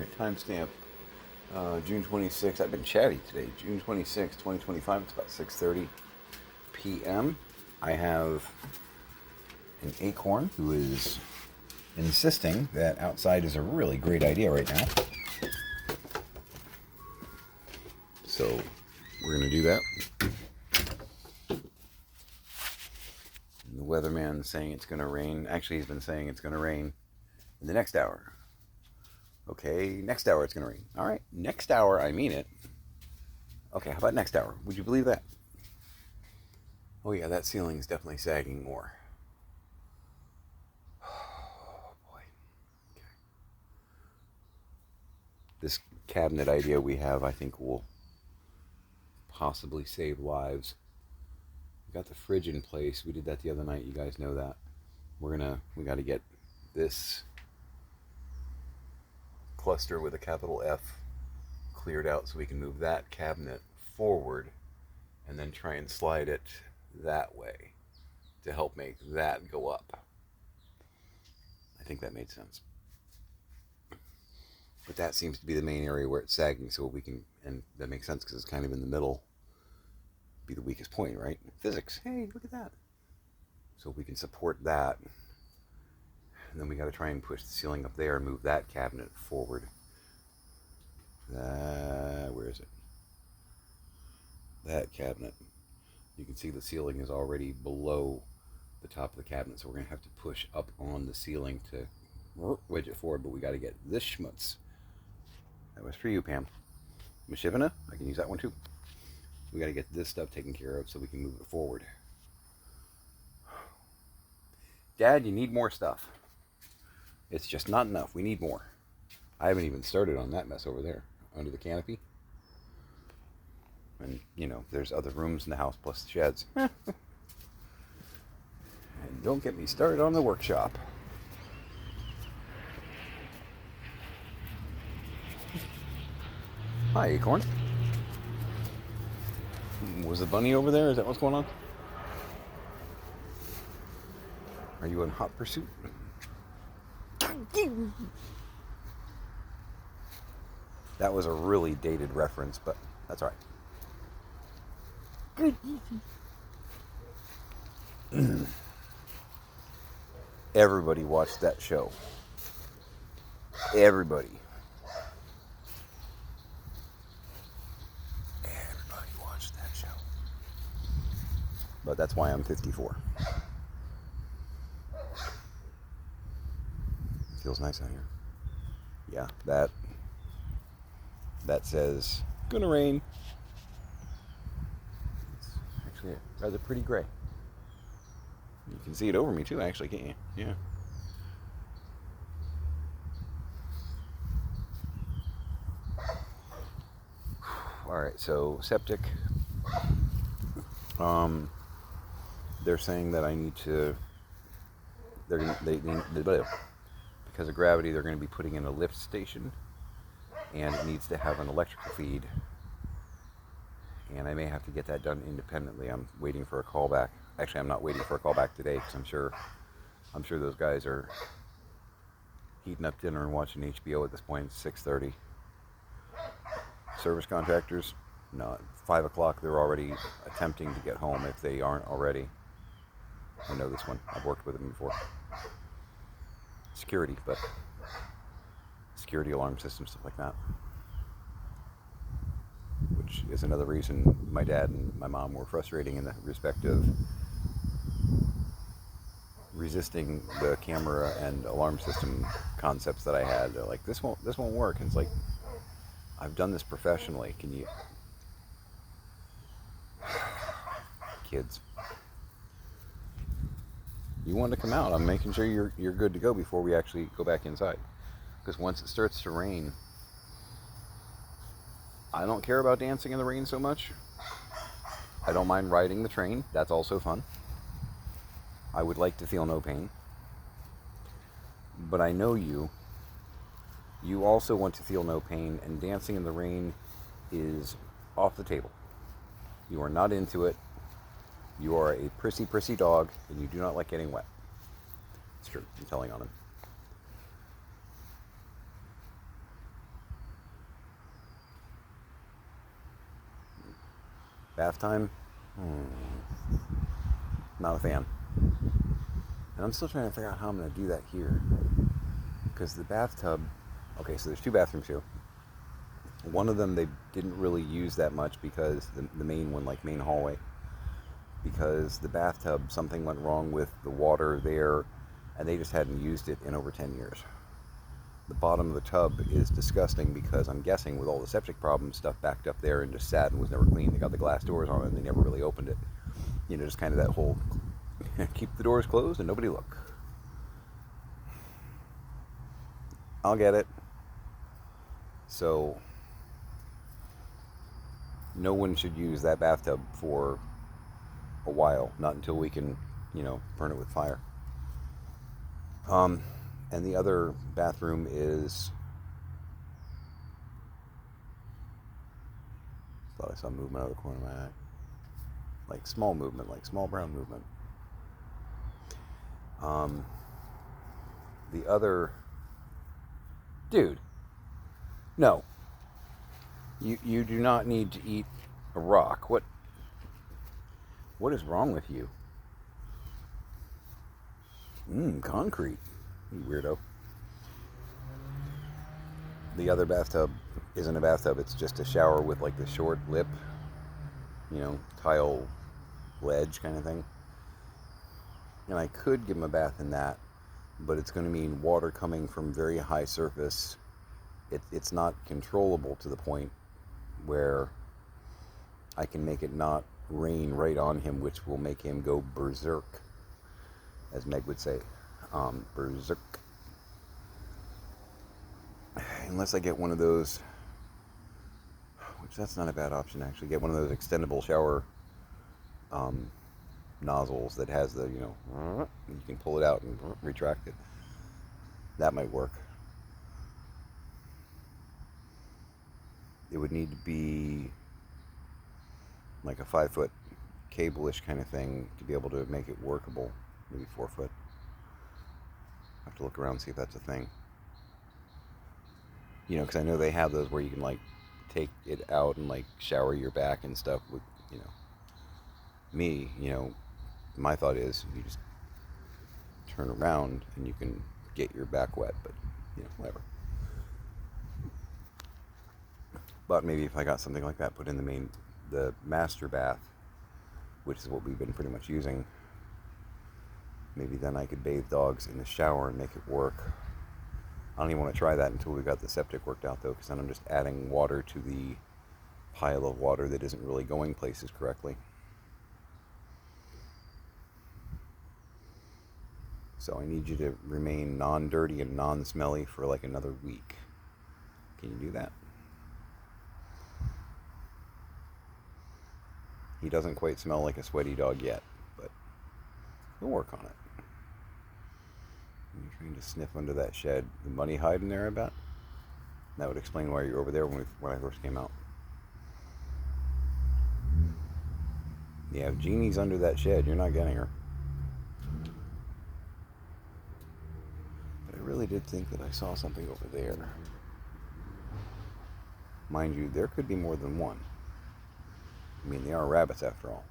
Alright, timestamp June 26th. I've been chatty today. June 26th, 2025. It's about 6:30 p.m. I have an acorn who is insisting that outside is a really great idea right now. So we're going to do that. And the weatherman's saying it's going to rain. Actually, he's been saying it's going to rain in the next hour. Okay, next hour it's going to rain. All right, next hour, I mean it. Okay, how about next hour? Would you believe that? Oh yeah, that ceiling is definitely sagging more. Oh boy. Okay. This cabinet idea we have, I think, will possibly save lives. We got the fridge in place. We did that the other night. You guys know that. We got to get this cluster with a capital F cleared out so we can move that cabinet forward and then try and slide it that way to help make that go up. I think that made sense. But that seems to be the main area where it's sagging, so we can, and that makes sense because it's kind of in the middle, be the weakest point, right? Physics. Hey, look at that. So we can support that. And then we got to try and push the ceiling up there and move that cabinet forward. Where is it? That cabinet. You can see the ceiling is already below the top of the cabinet, so we're going to have to push up on the ceiling to wedge it forward, but we got to get this schmutz. That was for you, Pam. Mishivana, I can use that one too. We got to get this stuff taken care of so we can move it forward. Dad, you need more stuff. It's just not enough. We need more. I haven't even started on that mess over there under the canopy. And, you know, there's other rooms in the house plus the sheds. And don't get me started on the workshop. Hi, Acorn. Was the bunny over there? Is that what's going on? Are you in hot pursuit? That was a really dated reference, but that's all right. Everybody watched that show. Everybody watched that show. But that's why I'm 54. Feels nice out here. Yeah, that says gonna rain. It's actually rather pretty gray. You can see it over me too, actually, can't you? Yeah. All right, so septic. They're saying that I need to. Because of gravity, they're going to be putting in a lift station, and it needs to have an electrical feed. And I may have to get that done independently. I'm waiting for a call back. Actually, I'm not waiting for a call back today because I'm sure those guys are heating up dinner and watching HBO at this point. It's 6:30. Service contractors, no, 5 o'clock. They're already attempting to get home if they aren't already. I know this one. I've worked with them before. Security, but security alarm system, stuff like that. Which is another reason my dad and my mom were frustrating in the respect of resisting the camera and alarm system concepts that I had. They're like, this won't work. And it's like, I've done this professionally. Can you, kids? You want to come out? I'm making sure you're good to go before we actually go back inside. Because once it starts to rain, I don't care about dancing in the rain so much. I don't mind riding the train. That's also fun. I would like to feel no pain. But I know you. You also want to feel no pain, and dancing in the rain is off the table. You are not into it. You are a prissy dog, and you do not like getting wet. It's true. I'm telling on him. Bath time? Not a fan. And I'm still trying to figure out how I'm going to do that here. Because the bathtub, okay, so there's two bathrooms here. One of them they didn't really use that much because the main one, like main hallway, because the bathtub, something went wrong with the water there, and they just hadn't used it in over 10 years. The bottom of the tub is disgusting because I'm guessing with all the septic problems, stuff backed up there and just sat and was never cleaned. They got the glass doors on it and they never really opened it. You know, just kind of that whole keep the doors closed and nobody look. I'll get it. So no one should use that bathtub for a while, not until we can, burn it with fire. And the other bathroom is, thought I saw movement out of the corner of my eye. Like small movement, like small brown movement. The other, dude, no. You do not need to eat a rock. What is wrong with you? Concrete. You weirdo. The other bathtub isn't a bathtub. It's just a shower with like the short lip, tile ledge kind of thing. And I could give him a bath in that, but it's going to mean water coming from very high surface. It's not controllable to the point where I can make it not rain right on him, which will make him go berserk, as Meg would say. Berserk. Unless I get one of those, which that's not a bad option actually, get one of those extendable shower nozzles that has the, you can pull it out and retract it. That might work. It would need to be like a 5-foot cable-ish kind of thing to be able to make it workable. Maybe 4 foot. I have to look around and see if that's a thing. Because I know they have those where you can like take it out and like shower your back and stuff with, me, my thought is you just turn around and you can get your back wet, but whatever. But maybe if I got something like that put in the master bath, which is what we've been pretty much using, maybe then I could bathe dogs in the shower and make it work. I don't even want to try that until we've got the septic worked out, though, because then I'm just adding water to the pile of water that isn't really going places correctly. So I need you to remain non-dirty and non-smelly for like another week. Can you do that? He doesn't quite smell like a sweaty dog yet, but we'll work on it. I'm trying to sniff under that shed. The money hiding there, I bet. That would explain why you're over there when I first came out. Yeah, if Jeannie's under that shed, you're not getting her. But I really did think that I saw something over there. Mind you, there could be more than one. I mean, they are rabbits after all.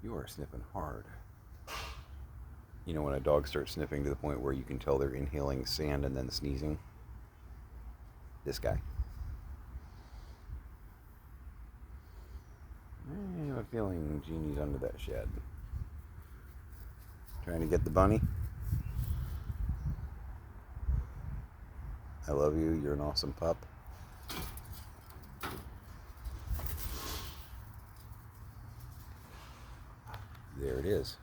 You are sniffing hard. When a dog starts sniffing to the point where you can tell they're inhaling sand and then sneezing? This guy. I have a feeling Jeannie's under that shed. Trying to get the bunny? I love you. You're an awesome pup. There it is.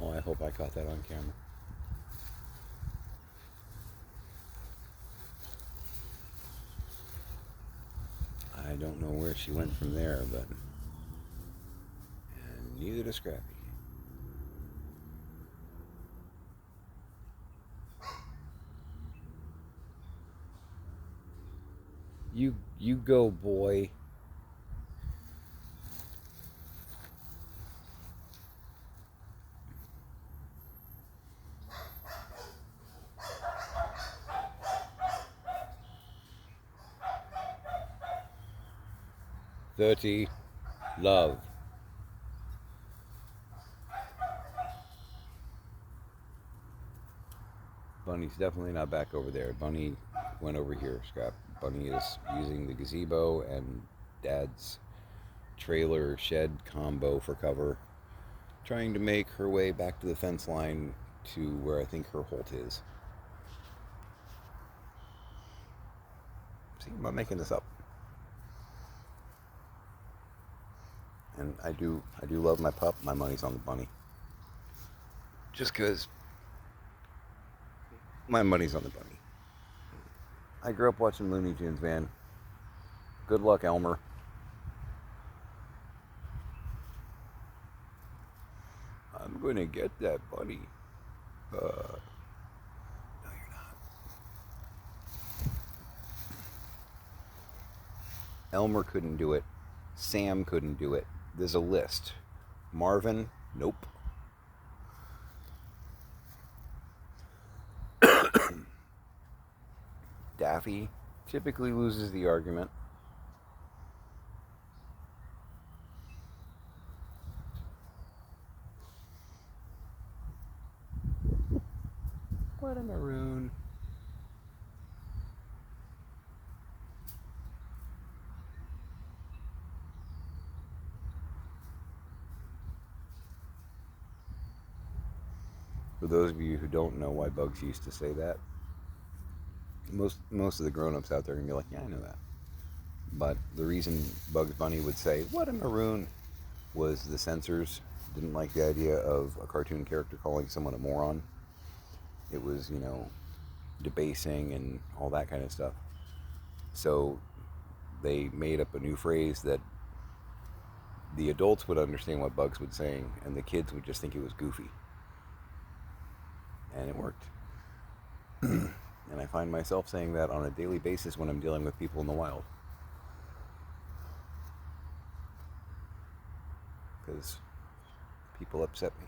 Oh, I hope I caught that on camera. I don't know where she went from there, but Neither does Scrappy. You go, boy. "30. Love." Bunny's definitely not back over there. Bunny went over here, Scrap. Bunny is using the gazebo and Dad's trailer shed combo for cover, trying to make her way back to the fence line to where I think her holt is. See, I'm not making this up. And I do love my pup. My money's on the bunny. Just because my money's on the bunny. I grew up watching Looney Tunes, man. Good luck, Elmer. I'm gonna get that bunny. No, you're not. Elmer couldn't do it. Sam couldn't do it. There's a list. Marvin, nope. Daffy typically loses the argument. What a maroon. For those of you who don't know why Bugs used to say that, most of the grown-ups out there are going to be like, yeah, I know that. But the reason Bugs Bunny would say, what a maroon, was the censors didn't like the idea of a cartoon character calling someone a moron. It was, debasing and all that kind of stuff. So they made up a new phrase that the adults would understand what Bugs was saying, and the kids would just think it was goofy. And it worked. And I find myself saying that on a daily basis when I'm dealing with people in the wild. Because people upset me.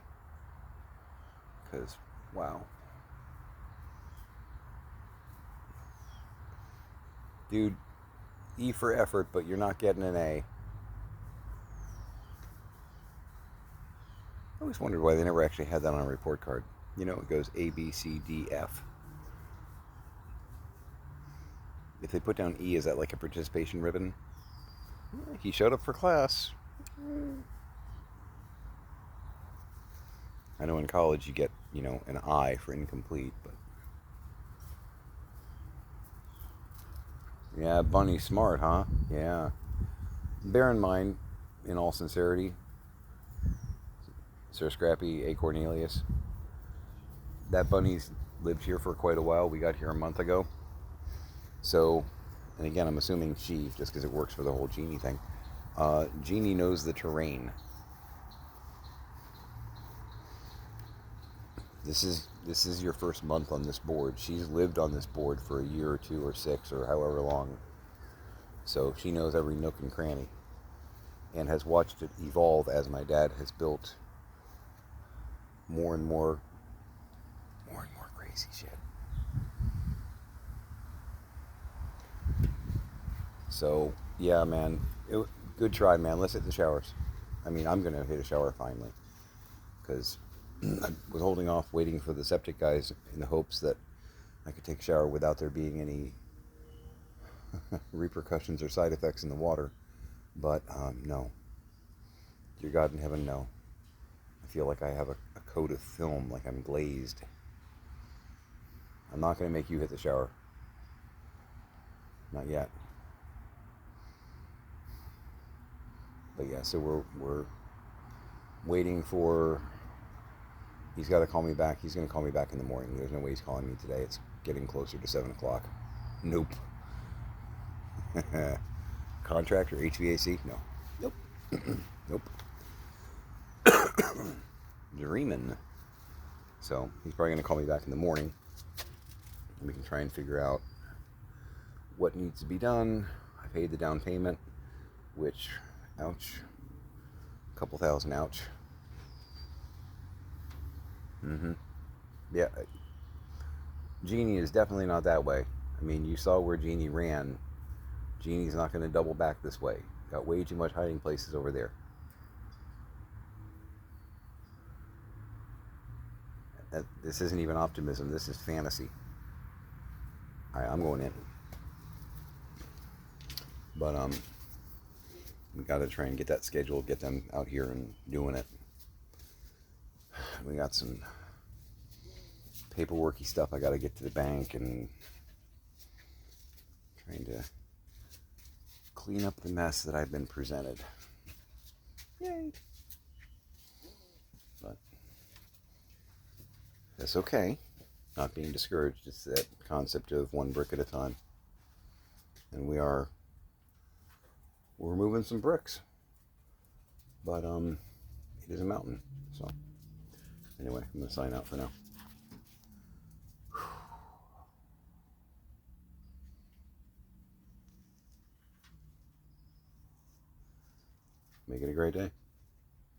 Because, wow. Dude, E for effort, but you're not getting an A. I always wondered why they never actually had that on a report card. It goes A, B, C, D, F. If they put down E, is that like a participation ribbon? He showed up for class. I know in college you get, an I for incomplete, but... Yeah, Bunny's smart, huh? Yeah. Bear in mind, in all sincerity, Sir Scrappy A. Cornelius, that bunny's lived here for quite a while. We got here a month ago. So, and again, I'm assuming she, just because it works for the whole Genie thing. Genie knows the terrain. This is your first month on this board. She's lived on this board for a year or 2 or 6 or however long. So she knows every nook and cranny. And has watched it evolve as my dad has built more and more crazy shit. So, yeah, man. Good try, man. Let's hit the showers. I mean, I'm going to hit a shower finally. Because I was holding off waiting for the septic guys in the hopes that I could take a shower without there being any repercussions or side effects in the water. But, no. Dear God in heaven, no. I feel like I have a coat of film, like I'm glazed. I'm not going to make you hit the shower. Not yet. But yeah, so we're waiting for... He's got to call me back. He's going to call me back in the morning. There's no way he's calling me today. It's getting closer to 7 o'clock. Nope. Contractor, HVAC? No. Nope. Nope. dreaming. So he's probably going to call me back in the morning, and we can try and figure out what needs to be done. I paid the down payment, which, ouch, a couple thousand, ouch. Yeah, Genie is definitely not that way. I mean, you saw where Genie ran. Genie's not going to double back this way. Got way too much hiding places over there. This isn't even optimism. This is fantasy. All right, I'm going in. But we got to try and get that scheduled, get them out here and doing it. We got some paperworky stuff I got to get to the bank, and trying to clean up the mess that I've been presented. Yay! But that's okay. Not being discouraged. It's that concept of one brick at a time. And we're moving some bricks. But it is a mountain. So anyway, I'm going to sign out for now. Make it a great day.